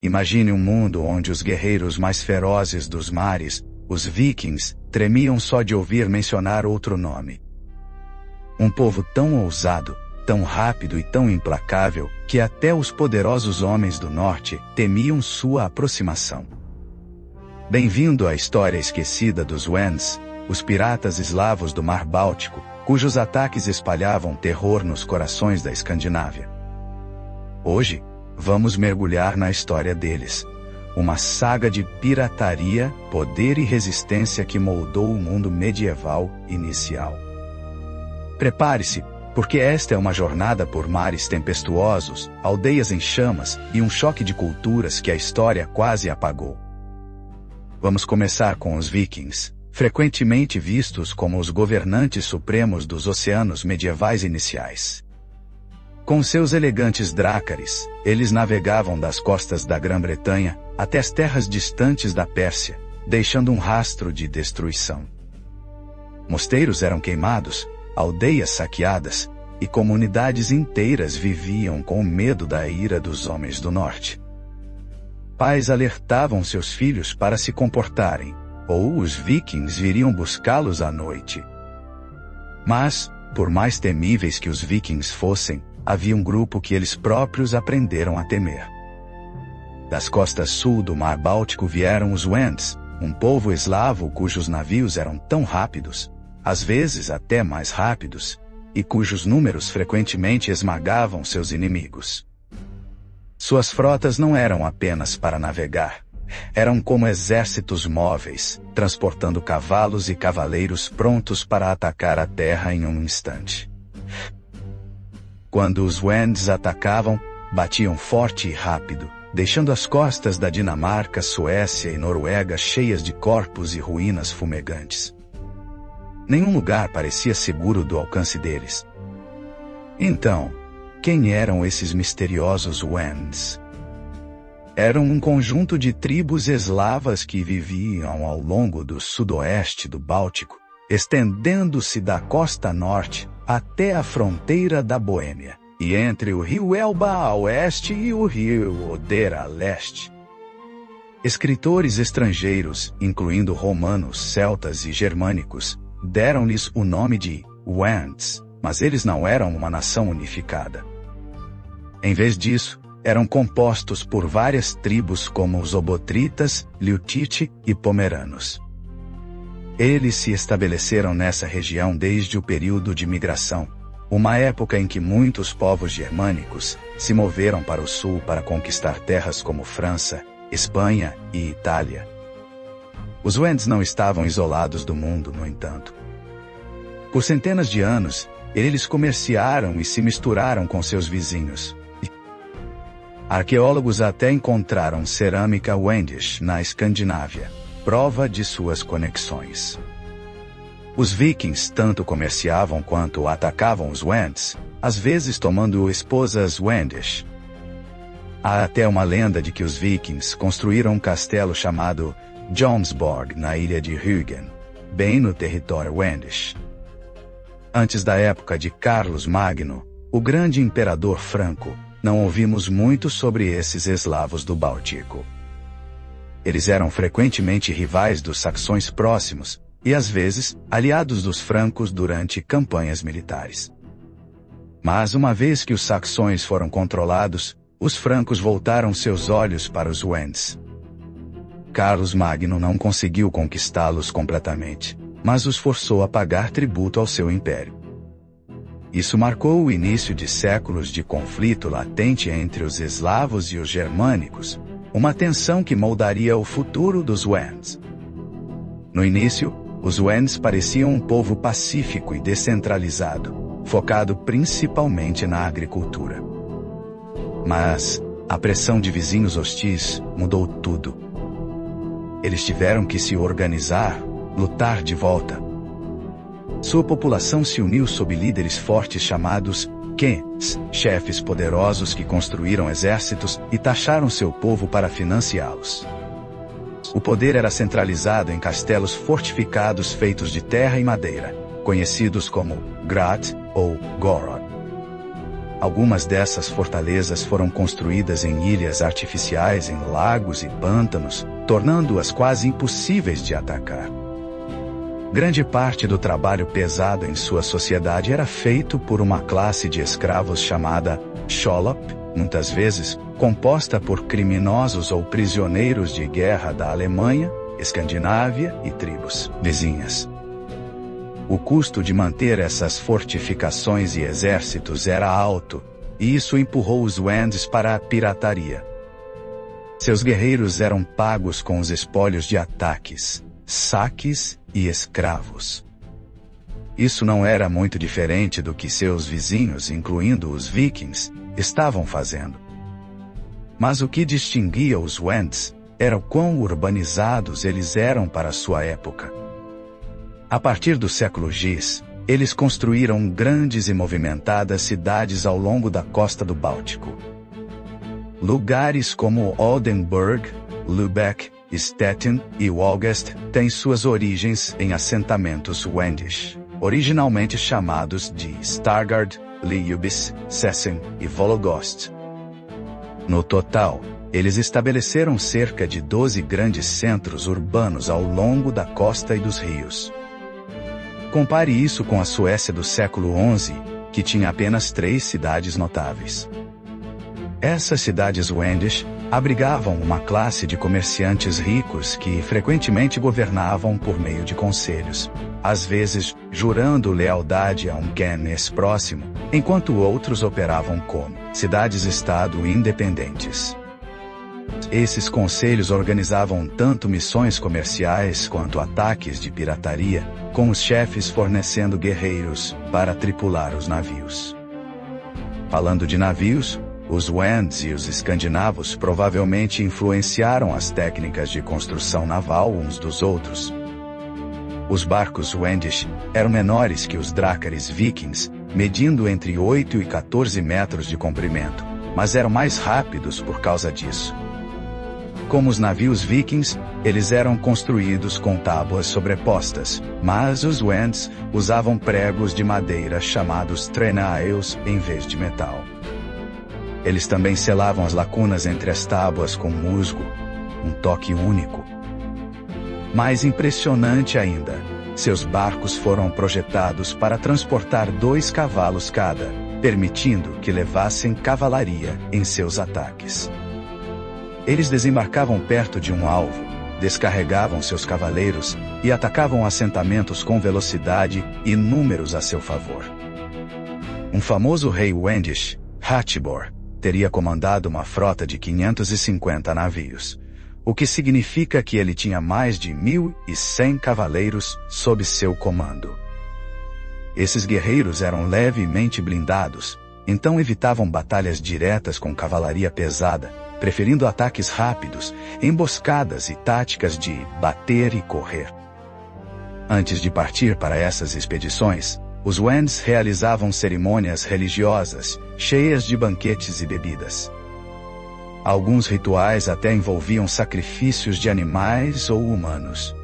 Imagine um mundo onde os guerreiros mais ferozes dos mares, os vikings, tremiam só de ouvir mencionar outro nome. Um povo tão ousado, tão rápido e tão implacável, que até os poderosos homens do norte temiam sua aproximação. Bem-vindo à história esquecida dos Wends, os piratas eslavos do Mar Báltico, cujos ataques espalhavam terror nos corações da Escandinávia. Hoje, vamos mergulhar na história deles. Uma saga de pirataria, poder e resistência que moldou o mundo medieval inicial. Prepare-se, porque esta é uma jornada por mares tempestuosos, aldeias em chamas e um choque de culturas que a história quase apagou. Vamos começar com os vikings, frequentemente vistos como os governantes supremos dos oceanos medievais iniciais. Com seus elegantes drácares, eles navegavam das costas da Grã-Bretanha até as terras distantes da Pérsia, deixando um rastro de destruição. Mosteiros eram queimados, aldeias saqueadas, e comunidades inteiras viviam com medo da ira dos homens do norte. Pais alertavam seus filhos para se comportarem, ou os vikings viriam buscá-los à noite. Mas, por mais temíveis que os vikings fossem, havia um grupo que eles próprios aprenderam a temer. Das costas sul do Mar Báltico vieram os Wends, um povo eslavo cujos navios eram tão rápidos, às vezes até mais rápidos, e cujos números frequentemente esmagavam seus inimigos. Suas frotas não eram apenas para navegar, eram como exércitos móveis, transportando cavalos e cavaleiros prontos para atacar a terra em um instante. Quando os Wends atacavam, batiam forte e rápido, deixando as costas da Dinamarca, Suécia e Noruega cheias de corpos e ruínas fumegantes. Nenhum lugar parecia seguro do alcance deles. Então, quem eram esses misteriosos Wends? Eram um conjunto de tribos eslavas que viviam ao longo do sudoeste do Báltico, estendendo-se da costa norte até a fronteira da Boêmia, e entre o rio Elba a oeste e o rio Oder a leste. Escritores estrangeiros, incluindo romanos, celtas e germânicos, deram-lhes o nome de Wends, mas eles não eram uma nação unificada. Em vez disso, eram compostos por várias tribos como os Obotritas, Liutite e Pomeranos. Eles se estabeleceram nessa região desde o período de migração, uma época em que muitos povos germânicos se moveram para o sul para conquistar terras como França, Espanha e Itália. Os Wends não estavam isolados do mundo, no entanto. Por centenas de anos, eles comerciaram e se misturaram com seus vizinhos. Arqueólogos até encontraram cerâmica Wendish na Escandinávia, prova de suas conexões. Os vikings tanto comerciavam quanto atacavam os Wends, às vezes tomando esposas Wendish. Há até uma lenda de que os vikings construíram um castelo chamado Jomsborg na ilha de Rügen, bem no território Wendish. Antes da época de Carlos Magno, o grande imperador franco, não ouvimos muito sobre esses eslavos do Báltico. Eles eram frequentemente rivais dos saxões próximos, e às vezes, aliados dos francos durante campanhas militares. Mas uma vez que os saxões foram controlados, os francos voltaram seus olhos para os Wends. Carlos Magno não conseguiu conquistá-los completamente, mas os forçou a pagar tributo ao seu império. Isso marcou o início de séculos de conflito latente entre os eslavos e os germânicos, uma tensão que moldaria o futuro dos Wends. No início, os Wends pareciam um povo pacífico e descentralizado, focado principalmente na agricultura. Mas a pressão de vizinhos hostis mudou tudo. Eles tiveram que se organizar, lutar de volta. Sua população se uniu sob líderes fortes chamados Khens, chefes poderosos que construíram exércitos e taxaram seu povo para financiá-los. O poder era centralizado em castelos fortificados feitos de terra e madeira, conhecidos como Grat ou Gorod. Algumas dessas fortalezas foram construídas em ilhas artificiais em lagos e pântanos, tornando-as quase impossíveis de atacar. Grande parte do trabalho pesado em sua sociedade era feito por uma classe de escravos chamada Scholop, muitas vezes composta por criminosos ou prisioneiros de guerra da Alemanha, Escandinávia e tribos vizinhas. O custo de manter essas fortificações e exércitos era alto, e isso empurrou os Wendes para a pirataria. Seus guerreiros eram pagos com os espólios de ataques, saques e escravos. Isso não era muito diferente do que seus vizinhos, incluindo os vikings, estavam fazendo. Mas o que distinguia os Wends era o quão urbanizados eles eram para sua época. A partir do século X, eles construíram grandes e movimentadas cidades ao longo da costa do Báltico. Lugares como Oldenburg, Lübeck, Stettin e Wolgast têm suas origens em assentamentos Wendish, originalmente chamados de Stargard, Liubis, Sessen e Vologost. No total, eles estabeleceram cerca de 12 grandes centros urbanos ao longo da costa e dos rios. Compare isso com a Suécia do século XI, que tinha apenas 3 cidades notáveis. Essas cidades Wendish abrigavam uma classe de comerciantes ricos que frequentemente governavam por meio de conselhos, às vezes jurando lealdade a um Kenneth próximo, enquanto outros operavam como cidades-estado independentes. Esses conselhos organizavam tanto missões comerciais quanto ataques de pirataria, com os chefes fornecendo guerreiros para tripular os navios. Falando de navios, os Wends e os escandinavos provavelmente influenciaram as técnicas de construção naval uns dos outros. Os barcos Wendish eram menores que os drácares vikings, medindo entre 8 e 14 metros de comprimento, mas eram mais rápidos por causa disso. Como os navios vikings, eles eram construídos com tábuas sobrepostas, mas os Wends usavam pregos de madeira chamados trenails em vez de metal. Eles também selavam as lacunas entre as tábuas com musgo, um toque único. Mais impressionante ainda, seus barcos foram projetados para transportar 2 cavalos cada, permitindo que levassem cavalaria em seus ataques. Eles desembarcavam perto de um alvo, descarregavam seus cavaleiros e atacavam assentamentos com velocidade e números a seu favor. Um famoso rei Wendish, Hatibor, teria comandado uma frota de 550 navios, o que significa que ele tinha mais de 1.100 cavaleiros sob seu comando. Esses guerreiros eram levemente blindados, então evitavam batalhas diretas com cavalaria pesada, preferindo ataques rápidos, emboscadas e táticas de bater e correr. Antes de partir para essas expedições, os Wends realizavam cerimônias religiosas, cheias de banquetes e bebidas. Alguns rituais até envolviam sacrifícios de animais ou humanos.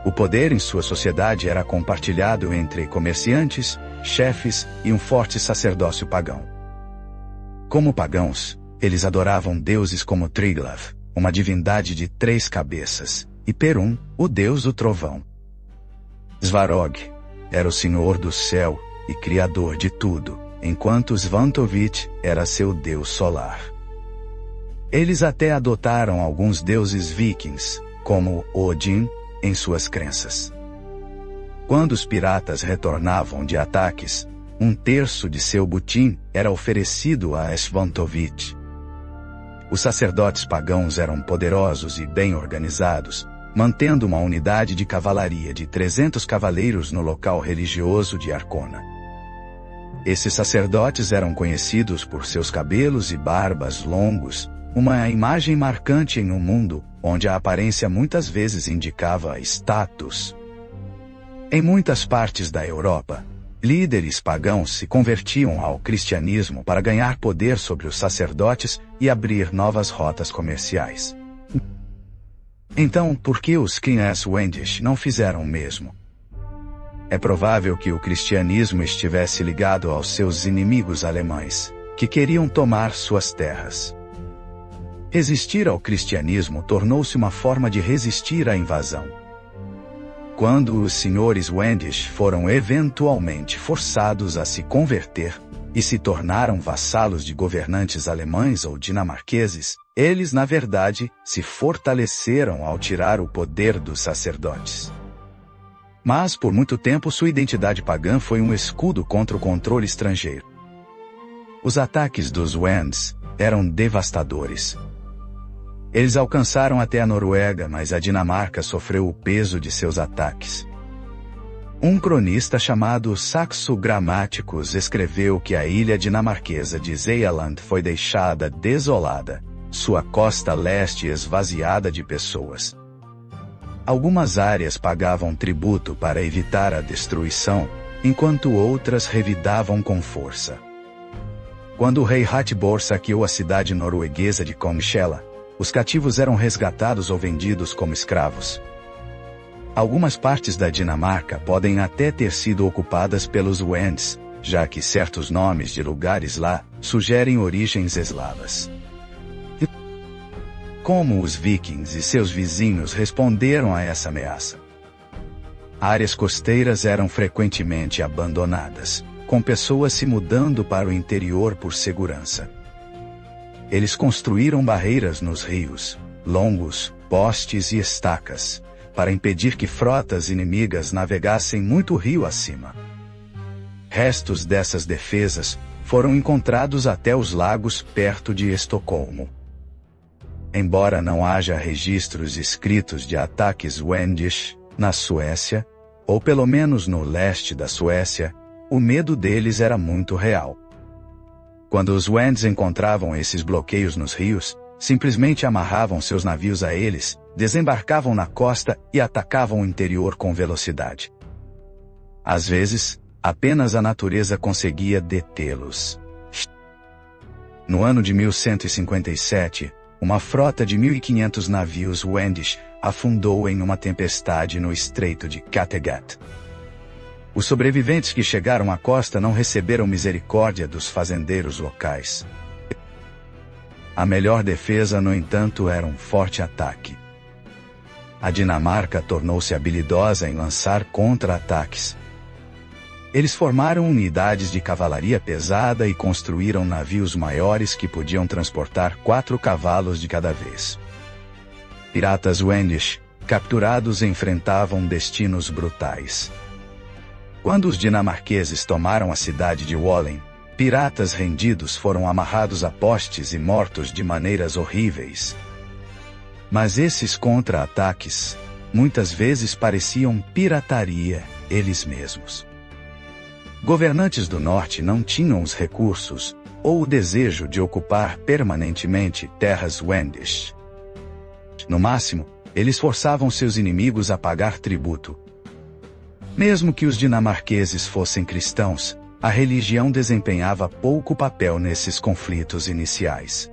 O poder em sua sociedade era compartilhado entre comerciantes, chefes e um forte sacerdócio pagão. Como pagãos, eles adoravam deuses como Triglav, uma divindade de 3 cabeças, e Perun, o deus do trovão. Svarog era o senhor do céu e criador de tudo, enquanto Svantovit era seu deus solar. Eles até adotaram alguns deuses vikings, como Odin, em suas crenças. Quando os piratas retornavam de ataques, 1/3 de seu butim era oferecido a Svantovit. Os sacerdotes pagãos eram poderosos e bem organizados, mantendo uma unidade de cavalaria de 300 cavaleiros no local religioso de Arkona. Esses sacerdotes eram conhecidos por seus cabelos e barbas longos, uma imagem marcante em um mundo onde a aparência muitas vezes indicava status. Em muitas partes da Europa, líderes pagãos se convertiam ao cristianismo para ganhar poder sobre os sacerdotes e abrir novas rotas comerciais. Então, por que os Kings Wendish não fizeram o mesmo? É provável que o cristianismo estivesse ligado aos seus inimigos alemães, que queriam tomar suas terras. Resistir ao cristianismo tornou-se uma forma de resistir à invasão. Quando os senhores Wendisch foram eventualmente forçados a se converter, e se tornaram vassalos de governantes alemães ou dinamarqueses, eles, na verdade, se fortaleceram ao tirar o poder dos sacerdotes. Mas, por muito tempo, sua identidade pagã foi um escudo contra o controle estrangeiro. Os ataques dos Wends eram devastadores. Eles alcançaram até a Noruega, mas a Dinamarca sofreu o peso de seus ataques. Um cronista chamado Saxo Grammaticus escreveu que a ilha dinamarquesa de Zealand foi deixada desolada, sua costa leste esvaziada de pessoas. Algumas áreas pagavam tributo para evitar a destruição, enquanto outras revidavam com força. Quando o rei Hatibor saqueou a cidade norueguesa de Kongshela, os cativos eram resgatados ou vendidos como escravos. Algumas partes da Dinamarca podem até ter sido ocupadas pelos Wends, já que certos nomes de lugares lá sugerem origens eslavas. Como os vikings e seus vizinhos responderam a essa ameaça? Áreas costeiras eram frequentemente abandonadas, com pessoas se mudando para o interior por segurança. Eles construíram barreiras nos rios, longos, postes e estacas, para impedir que frotas inimigas navegassem muito rio acima. Restos dessas defesas foram encontrados até os lagos perto de Estocolmo. Embora não haja registros escritos de ataques Wendisch na Suécia, ou pelo menos no leste da Suécia, o medo deles era muito real. Quando os Wends encontravam esses bloqueios nos rios, simplesmente amarravam seus navios a eles, desembarcavam na costa e atacavam o interior com velocidade. Às vezes, apenas a natureza conseguia detê-los. No ano de 1157, uma frota de 1.500 navios Wendisch afundou em uma tempestade no Estreito de Kattegat. Os sobreviventes que chegaram à costa não receberam misericórdia dos fazendeiros locais. A melhor defesa, no entanto, era um forte ataque. A Dinamarca tornou-se habilidosa em lançar contra-ataques. Eles formaram unidades de cavalaria pesada e construíram navios maiores que podiam transportar 4 cavalos de cada vez. Piratas Wendisch, capturados, enfrentavam destinos brutais. Quando os dinamarqueses tomaram a cidade de Wallen, piratas rendidos foram amarrados a postes e mortos de maneiras horríveis. Mas esses contra-ataques, muitas vezes pareciam pirataria, eles mesmos. Governantes do norte não tinham os recursos, ou o desejo de ocupar permanentemente terras Wendisch. No máximo, eles forçavam seus inimigos a pagar tributo. Mesmo que os dinamarqueses fossem cristãos, a religião desempenhava pouco papel nesses conflitos iniciais.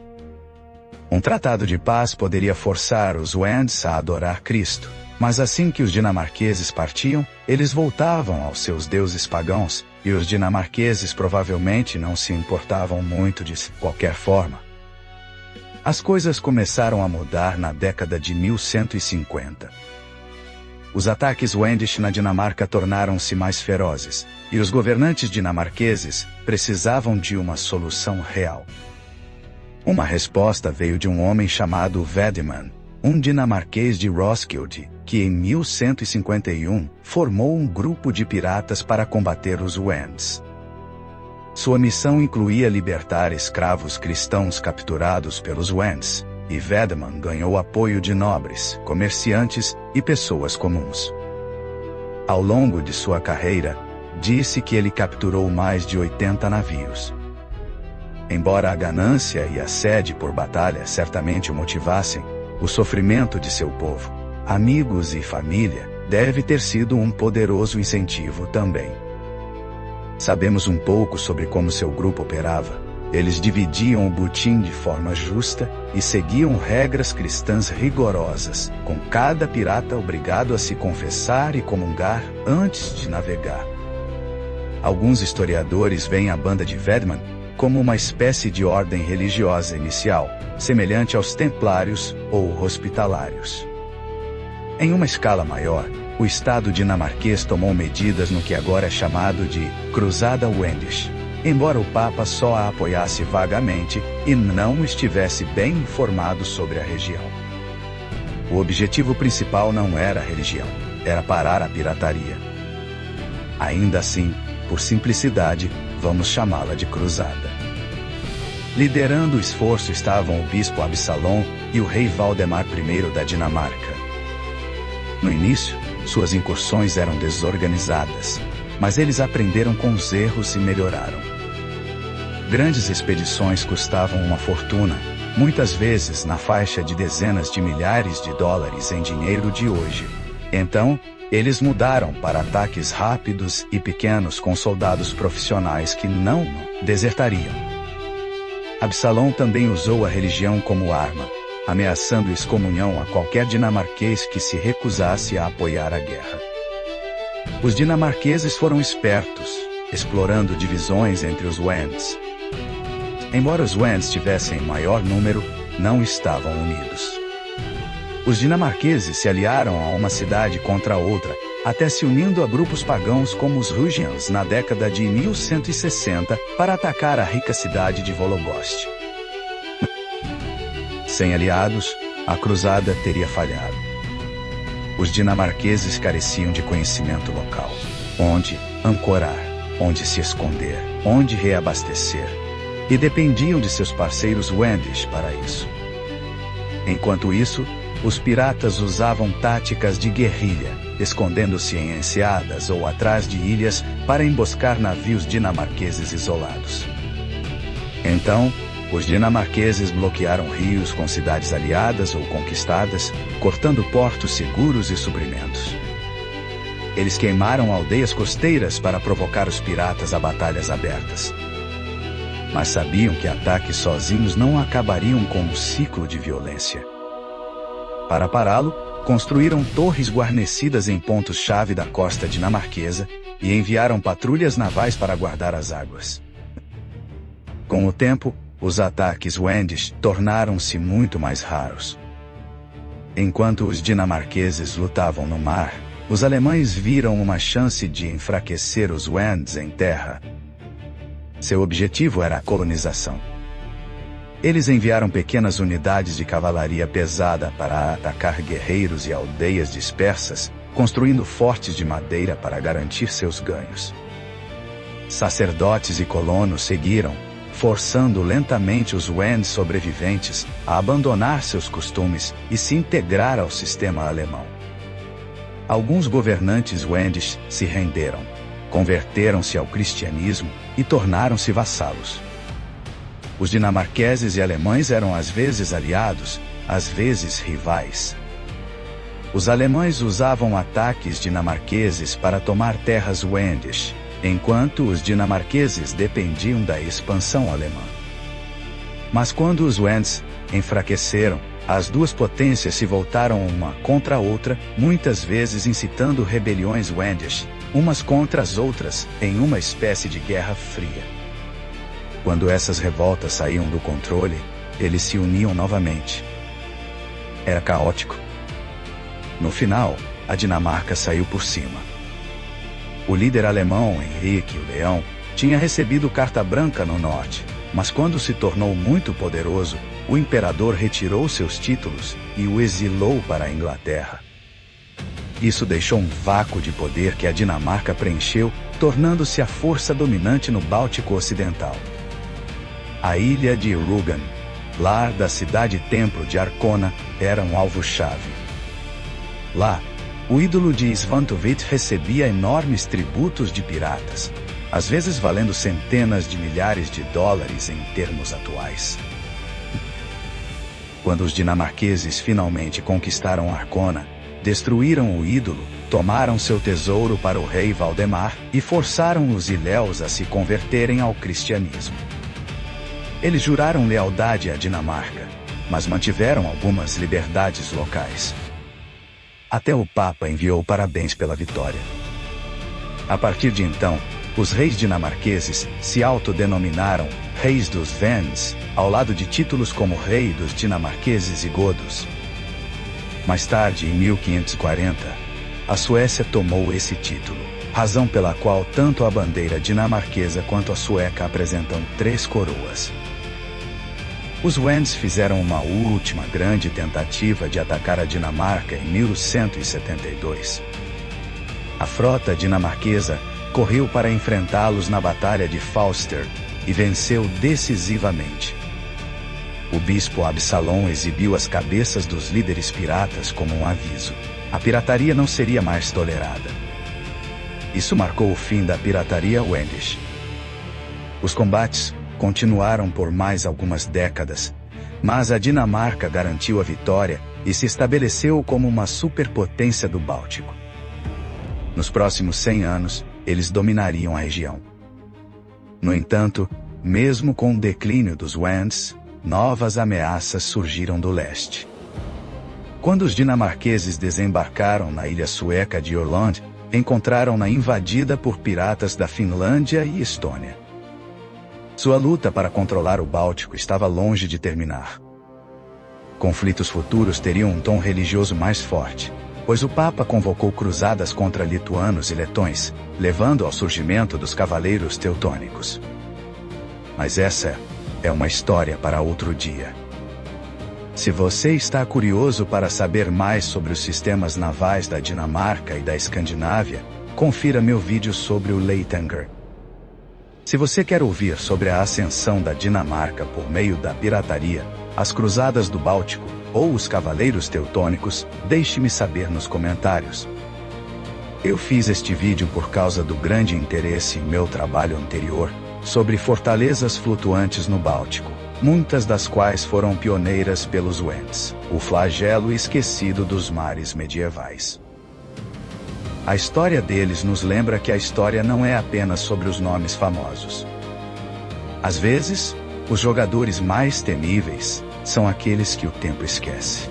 Um tratado de paz poderia forçar os Wends a adorar Cristo, mas assim que os dinamarqueses partiam, eles voltavam aos seus deuses pagãos, e os dinamarqueses provavelmente não se importavam muito de qualquer forma. As coisas começaram a mudar na década de 1150. Os ataques Wendisch na Dinamarca tornaram-se mais ferozes, e os governantes dinamarqueses precisavam de uma solução real. Uma resposta veio de um homem chamado Vedeman, um dinamarquês de Roskilde, que em 1151 formou um grupo de piratas para combater os Wends. Sua missão incluía libertar escravos cristãos capturados pelos Wends, e Vedeman ganhou apoio de nobres, comerciantes e pessoas comuns. Ao longo de sua carreira, disse que ele capturou mais de 80 navios. Embora a ganância e a sede por batalha certamente o motivassem, o sofrimento de seu povo, amigos e família deve ter sido um poderoso incentivo também. Sabemos um pouco sobre como seu grupo operava, Eles dividiam o butim de forma justa e seguiam regras cristãs rigorosas, com cada pirata obrigado a se confessar e comungar antes de navegar. Alguns historiadores veem a banda de Vedman como uma espécie de ordem religiosa inicial, semelhante aos templários ou hospitalários. Em uma escala maior, o Estado dinamarquês tomou medidas no que agora é chamado de Cruzada Wendisch, embora o Papa só a apoiasse vagamente e não estivesse bem informado sobre a região. O objetivo principal não era a religião, era parar a pirataria. Ainda assim, por simplicidade, vamos chamá-la de cruzada. Liderando o esforço estavam o bispo Absalom e o rei Valdemar I da Dinamarca. No início, suas incursões eram desorganizadas, mas eles aprenderam com os erros e melhoraram. Grandes expedições custavam uma fortuna, muitas vezes na faixa de dezenas de milhares de dólares em dinheiro de hoje. Então, eles mudaram para ataques rápidos e pequenos com soldados profissionais que não desertariam. Absalom também usou a religião como arma, ameaçando excomunhão a qualquer dinamarquês que se recusasse a apoiar a guerra. Os dinamarqueses foram espertos, explorando divisões entre os Wends. Embora os Wends tivessem maior número, não estavam unidos. Os dinamarqueses se aliaram a uma cidade contra outra, até se unindo a grupos pagãos como os Rugians na década de 1160 para atacar a rica cidade de Vologost. Sem aliados, a cruzada teria falhado. Os dinamarqueses careciam de conhecimento local, onde ancorar, onde se esconder, onde reabastecer, e dependiam de seus parceiros Wendisch para isso. Enquanto isso, os piratas usavam táticas de guerrilha, escondendo-se em enseadas ou atrás de ilhas para emboscar navios dinamarqueses isolados. Então, os dinamarqueses bloquearam rios com cidades aliadas ou conquistadas, cortando portos seguros e suprimentos. Eles queimaram aldeias costeiras para provocar os piratas a batalhas abertas. Mas sabiam que ataques sozinhos não acabariam com um ciclo de violência. Para pará-lo, construíram torres guarnecidas em pontos-chave da costa dinamarquesa e enviaram patrulhas navais para guardar as águas. Com o tempo, os ataques Wendisch tornaram-se muito mais raros. Enquanto os dinamarqueses lutavam no mar, os alemães viram uma chance de enfraquecer os Wends em terra. Seu objetivo era a colonização. Eles enviaram pequenas unidades de cavalaria pesada para atacar guerreiros e aldeias dispersas, construindo fortes de madeira para garantir seus ganhos. Sacerdotes e colonos seguiram, forçando lentamente os Wends sobreviventes a abandonar seus costumes e se integrar ao sistema alemão. Alguns governantes Wendisch se renderam, converteram-se ao cristianismo e tornaram-se vassalos. Os dinamarqueses e alemães eram às vezes aliados, às vezes rivais. Os alemães usavam ataques dinamarqueses para tomar terras Wendisch, enquanto os dinamarqueses dependiam da expansão alemã. Mas quando os Wends enfraqueceram, as duas potências se voltaram uma contra a outra, muitas vezes incitando rebeliões Wendisch, umas contra as outras, em uma espécie de guerra fria. Quando essas revoltas saíam do controle, eles se uniam novamente. Era caótico. No final, a Dinamarca saiu por cima. O líder alemão, Henrique o Leão, tinha recebido carta branca no norte, mas quando se tornou muito poderoso, o imperador retirou seus títulos e o exilou para a Inglaterra. Isso deixou um vácuo de poder que a Dinamarca preencheu, tornando-se a força dominante no Báltico Ocidental. A ilha de Rügen, lar da cidade-templo de Arkona, era um alvo-chave. Lá, o ídolo de Svantovit recebia enormes tributos de piratas, às vezes valendo centenas de milhares de dólares em termos atuais. Quando os dinamarqueses finalmente conquistaram Arkona, destruíram o ídolo, tomaram seu tesouro para o rei Valdemar e forçaram os ilhéus a se converterem ao cristianismo. Eles juraram lealdade à Dinamarca, mas mantiveram algumas liberdades locais. Até o Papa enviou parabéns pela vitória. A partir de então, os reis dinamarqueses se autodenominaram Reis dos Vends, ao lado de títulos como Rei dos Dinamarqueses e Godos. Mais tarde, em 1540, a Suécia tomou esse título, razão pela qual tanto a bandeira dinamarquesa quanto a sueca apresentam 3 coroas. Os Wends fizeram uma última grande tentativa de atacar a Dinamarca em 1172. A frota dinamarquesa correu para enfrentá-los na Batalha de Falster e venceu decisivamente. O bispo Absalom exibiu as cabeças dos líderes piratas como um aviso. A pirataria não seria mais tolerada. Isso marcou o fim da pirataria Wendish. Os combates continuaram por mais algumas décadas, mas a Dinamarca garantiu a vitória e se estabeleceu como uma superpotência do Báltico. Nos próximos 100 anos, eles dominariam a região. No entanto, mesmo com o declínio dos Wends, novas ameaças surgiram do leste. Quando os dinamarqueses desembarcaram na ilha sueca de Åland, encontraram-na invadida por piratas da Finlândia e Estônia. Sua luta para controlar o Báltico estava longe de terminar. Conflitos futuros teriam um tom religioso mais forte, pois o Papa convocou cruzadas contra lituanos e letões, levando ao surgimento dos cavaleiros teutônicos. Mas essa é uma história para outro dia. Se você está curioso para saber mais sobre os sistemas navais da Dinamarca e da Escandinávia, confira meu vídeo sobre o Leitanger. Se você quer ouvir sobre a ascensão da Dinamarca por meio da pirataria, as cruzadas do Báltico ou os cavaleiros teutônicos, deixe-me saber nos comentários. Eu fiz este vídeo por causa do grande interesse em meu trabalho anterior sobre fortalezas flutuantes no Báltico, muitas das quais foram pioneiras pelos Wends, o flagelo esquecido dos mares medievais. A história deles nos lembra que a história não é apenas sobre os nomes famosos. Às vezes, os jogadores mais temíveis são aqueles que o tempo esquece.